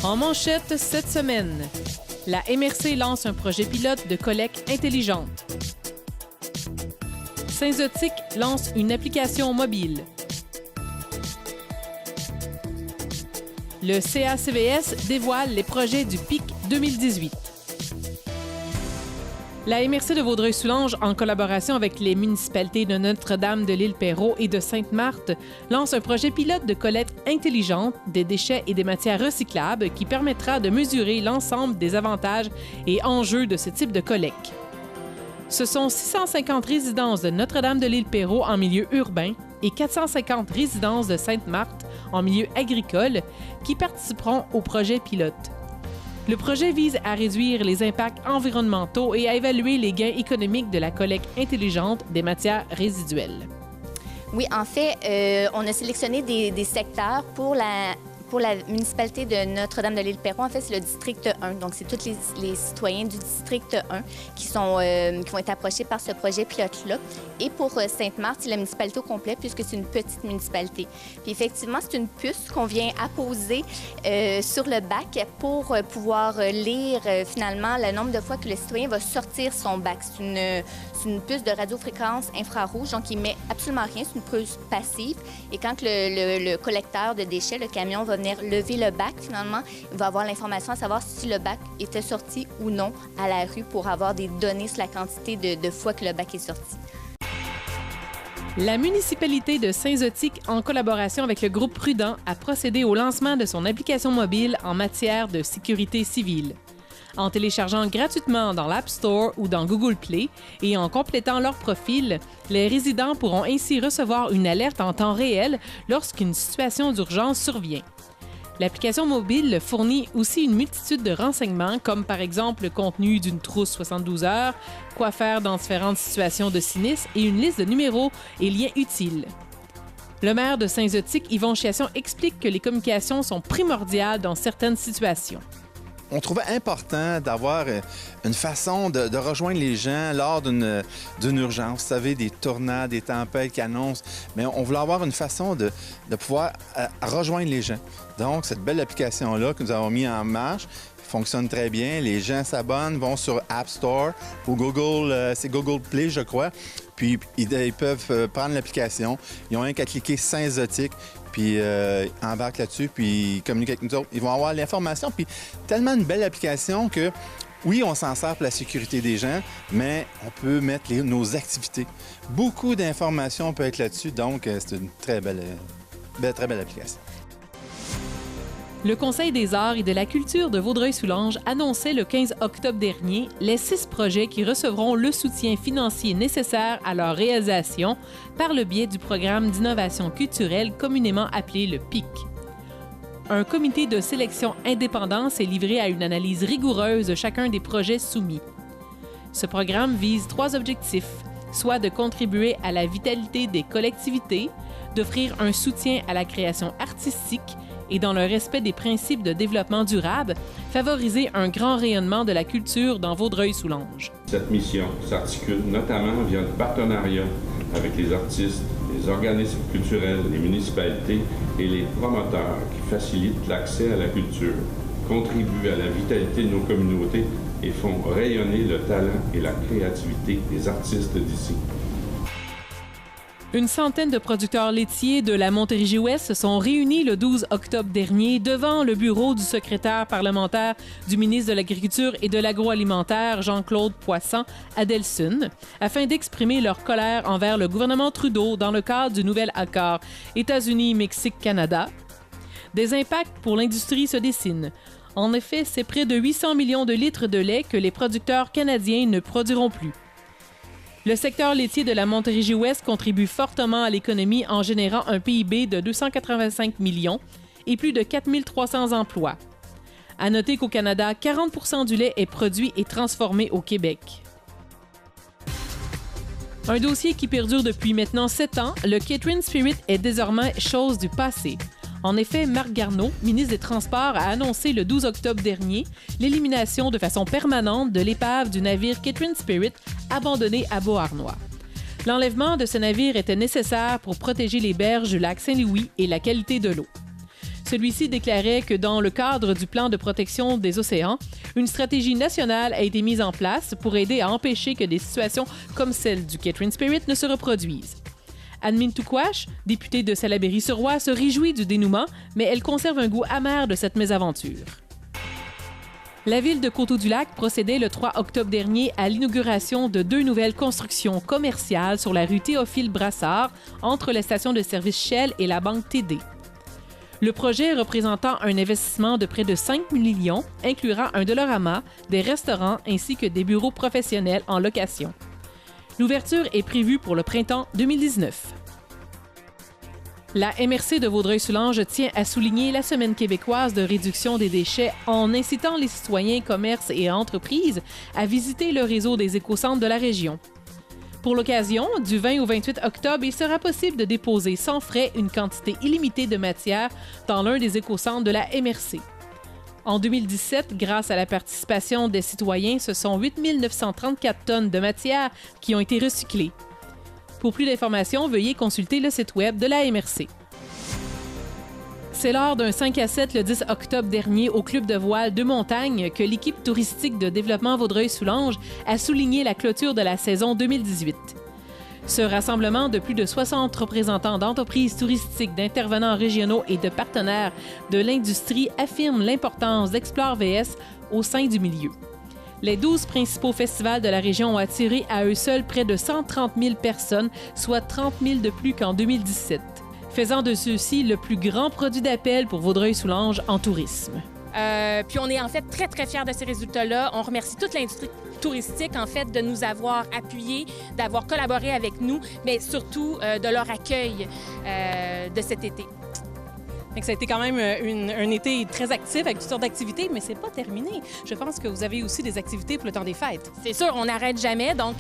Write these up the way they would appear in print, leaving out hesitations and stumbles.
En manchette cette semaine, la MRC lance un projet pilote de collecte intelligente. Saint-Zotique lance une application mobile. Le CACVS dévoile les projets du PIC 2018. La MRC de Vaudreuil-Soulanges, en collaboration avec les municipalités de Notre-Dame-de-l'Île-Perrot et de Sainte-Marthe, lance un projet pilote de collecte intelligente des déchets et des matières recyclables qui permettra de mesurer l'ensemble des avantages et enjeux de ce type de collecte. Ce sont 650 résidences de Notre-Dame-de-l'Île-Perrot en milieu urbain et 450 résidences de Sainte-Marthe en milieu agricole qui participeront au projet pilote. Le projet vise à réduire les impacts environnementaux et à évaluer les gains économiques de la collecte intelligente des matières résiduelles. Oui, en fait, on a sélectionné des secteurs pour la municipalité de Notre-Dame-de-l'Île-Perrot. En fait, c'est le district 1. Donc, c'est tous les citoyens du district 1 qui vont être approchés par ce projet pilote-là. Et pour Sainte-Marthe, c'est la municipalité au complet puisque c'est une petite municipalité. Puis effectivement, c'est une puce qu'on vient apposer sur le bac pour pouvoir lire finalement le nombre de fois que le citoyen va sortir son bac. C'est une puce de radiofréquence infrarouge, donc il met absolument rien. C'est une puce passive. Et quand le collecteur de déchets, le camion, va venir lever le bac, finalement, il va avoir l'information à savoir si le bac était sorti ou non à la rue pour avoir des données sur la quantité de fois que le bac est sorti. La municipalité de Saint-Zotique, en collaboration avec le groupe Prudent, a procédé au lancement de son application mobile en matière de sécurité civile. En téléchargeant gratuitement dans l'App Store ou dans Google Play et en complétant leur profil, les résidents pourront ainsi recevoir une alerte en temps réel lorsqu'une situation d'urgence survient. L'application mobile fournit aussi une multitude de renseignements, comme par exemple le contenu d'une trousse 72 heures, quoi faire dans différentes situations de sinistre et une liste de numéros et liens utiles. Le maire de Saint-Zotique, Yvon Chiasson, explique que les communications sont primordiales dans certaines situations. On trouvait important d'avoir une façon de rejoindre les gens lors d'une urgence. Vous savez, des tornades, des tempêtes qui annoncent. Mais on voulait avoir une façon de pouvoir rejoindre les gens. Donc, cette belle application-là que nous avons mis en marche fonctionne très bien. Les gens s'abonnent, vont sur App Store ou Google, c'est Google Play, je crois. Puis, ils peuvent prendre l'application. Ils ont rien qu'à cliquer Saint-Zotique. Puis embarquent là-dessus, puis ils communiquent avec nous autres. Ils vont avoir l'information, puis tellement une belle application que, oui, on s'en sert pour la sécurité des gens, mais on peut mettre nos activités. Beaucoup d'informations peuvent être là-dessus, donc c'est une très belle application. Le Conseil des arts et de la culture de Vaudreuil-Soulanges annonçait le 15 octobre dernier les 6 projets qui recevront le soutien financier nécessaire à leur réalisation par le biais du programme d'innovation culturelle communément appelé le PIC. Un comité de sélection indépendant s'est livré à une analyse rigoureuse de chacun des projets soumis. Ce programme vise 3 objectifs, soit de contribuer à la vitalité des collectivités, d'offrir un soutien à la création artistique et dans le respect des principes de développement durable, favoriser un grand rayonnement de la culture dans Vaudreuil-Soulanges. Cette mission s'articule notamment via le partenariat avec les artistes, les organismes culturels, les municipalités et les promoteurs qui facilitent l'accès à la culture, contribuent à la vitalité de nos communautés et font rayonner le talent et la créativité des artistes d'ici. Une centaine de producteurs laitiers de la Montérégie-Ouest se sont réunis le 12 octobre dernier devant le bureau du secrétaire parlementaire du ministre de l'Agriculture et de l'Agroalimentaire, Jean-Claude Poisson, à Delsun, afin d'exprimer leur colère envers le gouvernement Trudeau dans le cadre du nouvel accord États-Unis-Mexique-Canada. Des impacts pour l'industrie se dessinent. En effet, c'est près de 800 millions de litres de lait que les producteurs canadiens ne produiront plus. Le secteur laitier de la Montérégie-Ouest contribue fortement à l'économie en générant un PIB de 285 millions et plus de 4 300 emplois. À noter qu'au Canada, 40% du lait est produit et transformé au Québec. Un dossier qui perdure depuis maintenant 7 ans, le Catering Spirit est désormais chose du passé. En effet, Marc Garneau, ministre des Transports, a annoncé le 12 octobre dernier l'élimination de façon permanente de l'épave du navire Catering Spirit abandonné à Beauharnois. L'enlèvement de ce navire était nécessaire pour protéger les berges du lac Saint-Louis et la qualité de l'eau. Celui-ci déclarait que dans le cadre du plan de protection des océans, une stratégie nationale a été mise en place pour aider à empêcher que des situations comme celle du Catherine Spirit ne se reproduisent. Anne-Mine Toukouache, députée de Salaberry-sur-Roi, se réjouit du dénouement, mais elle conserve un goût amer de cette mésaventure. La ville de Coteau-du-Lac procédait le 3 octobre dernier à l'inauguration de 2 nouvelles constructions commerciales sur la rue Théophile-Brassard, entre la station de service Shell et la banque TD. Le projet représentant un investissement de près de 5 millions inclura un Dollarama, des restaurants ainsi que des bureaux professionnels en location. L'ouverture est prévue pour le printemps 2019. La MRC de Vaudreuil-Soulanges tient à souligner la Semaine québécoise de réduction des déchets en incitant les citoyens, commerces et entreprises à visiter le réseau des écocentres de la région. Pour l'occasion, du 20 au 28 octobre, il sera possible de déposer sans frais une quantité illimitée de matière dans l'un des écocentres de la MRC. En 2017, grâce à la participation des citoyens, ce sont 8 934 tonnes de matière qui ont été recyclées. Pour plus d'informations, veuillez consulter le site web de la MRC. C'est lors d'un 5 à 7 le 10 octobre dernier au Club de voile de montagne que l'équipe touristique de développement Vaudreuil-Soulanges a souligné la clôture de la saison 2018. Ce rassemblement de plus de 60 représentants d'entreprises touristiques, d'intervenants régionaux et de partenaires de l'industrie affirme l'importance d'Explore VS au sein du milieu. Les 12 principaux festivals de la région ont attiré à eux seuls près de 130 000 personnes, soit 30 000 de plus qu'en 2017. Faisant de ceux-ci le plus grand produit d'appel pour Vaudreuil-Soulanges en tourisme. Puis on est en fait très, très fiers de ces résultats-là. On remercie toute l'industrie touristique, en fait, de nous avoir appuyés, d'avoir collaboré avec nous, mais surtout de leur accueil de cet été. Ça a été quand même un été très actif avec toutes sortes d'activités, mais c'est pas terminé. Je pense que vous avez aussi des activités pour le temps des fêtes. C'est sûr, on n'arrête jamais, donc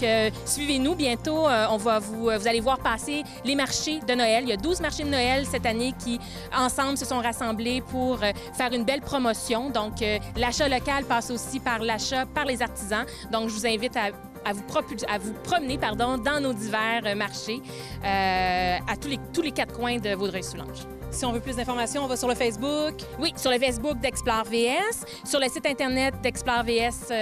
suivez-nous. Bientôt, vous allez voir passer les marchés de Noël. Il y a 12 marchés de Noël cette année qui, ensemble, se sont rassemblés pour faire une belle promotion. Donc, l'achat local passe aussi par l'achat par les artisans. Donc, je vous invite à vous promener dans nos divers marchés à tous les 4 coins de Vaudreuil-Soulanges. Si on veut plus d'informations, on va sur le Facebook. Oui, sur le Facebook d'Explore VS, sur le site Internet d'Explore VS,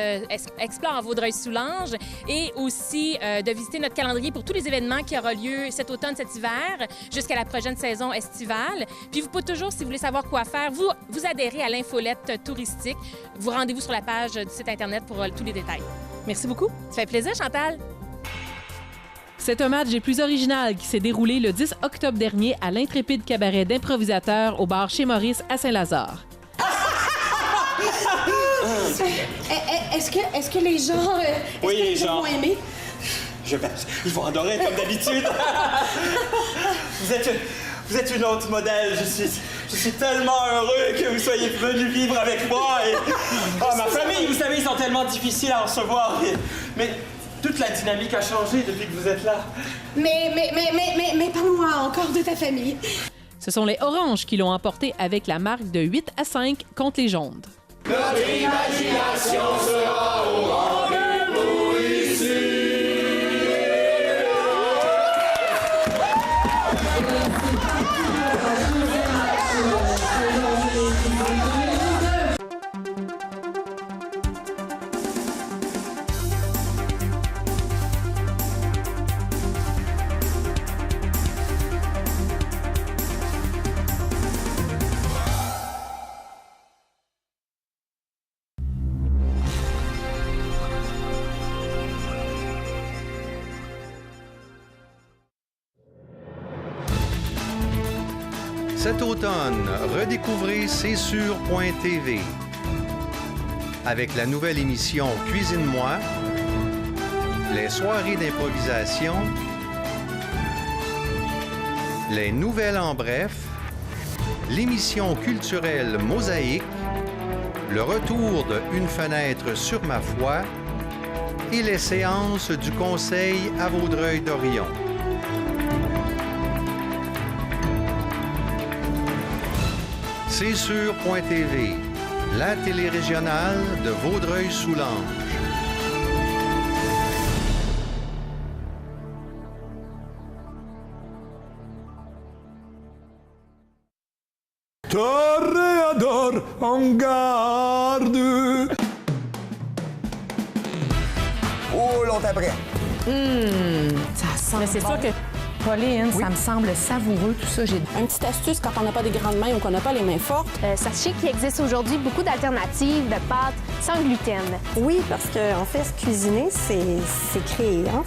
Explore Vaudreuil-Soulanges, et aussi de visiter notre calendrier pour tous les événements qui auront lieu cet automne, cet hiver, jusqu'à la prochaine saison estivale. Puis vous pouvez toujours, si vous voulez savoir quoi faire, vous adhérez à l'infolette touristique. Vous rendez-vous sur la page du site Internet pour tous les détails. Merci beaucoup. Ça fait plaisir, Chantal. C'est un match des plus original qui s'est déroulé le 10 octobre dernier à l'Intrépide Cabaret d'improvisateurs au bar chez Maurice à Saint-Lazare. Est-ce que les gens, oui, les gens vont aimer? Je pense. Ils vont adorer comme d'habitude. Vous êtes une autre modèle. Je suis tellement heureux que vous soyez venus vivre avec moi. Ma famille, vous savez, ils sont tellement difficiles à recevoir. Mais toute la dynamique a changé depuis que vous êtes là. Mais parle-moi encore de ta famille. Ce sont les Oranges qui l'ont emporté avec la marque de 8 à 5 contre les Jaunes. Notre imagination sera au rendez-vous ici. Cet automne, redécouvrez C'est sûr.tv. Avec la nouvelle émission Cuisine-moi, les soirées d'improvisation, les nouvelles en bref, l'émission culturelle Mosaïque, le retour de Une fenêtre sur ma foi et les séances du Conseil à Vaudreuil-Dorion. C'est sûr.tv, la télé régionale de Vaudreuil-Soulanges. Tor en garde. Oh, longtemps après. Ça sent Mais c'est bon. sûr que Pauline, ça me semble savoureux, tout ça. J'ai Une petite astuce quand on n'a pas des grandes mains ou qu'on n'a pas les mains fortes. Sachez qu'il existe aujourd'hui beaucoup d'alternatives de pâtes sans gluten. Oui, parce qu'en fait, cuisiner, c'est créer. Hein?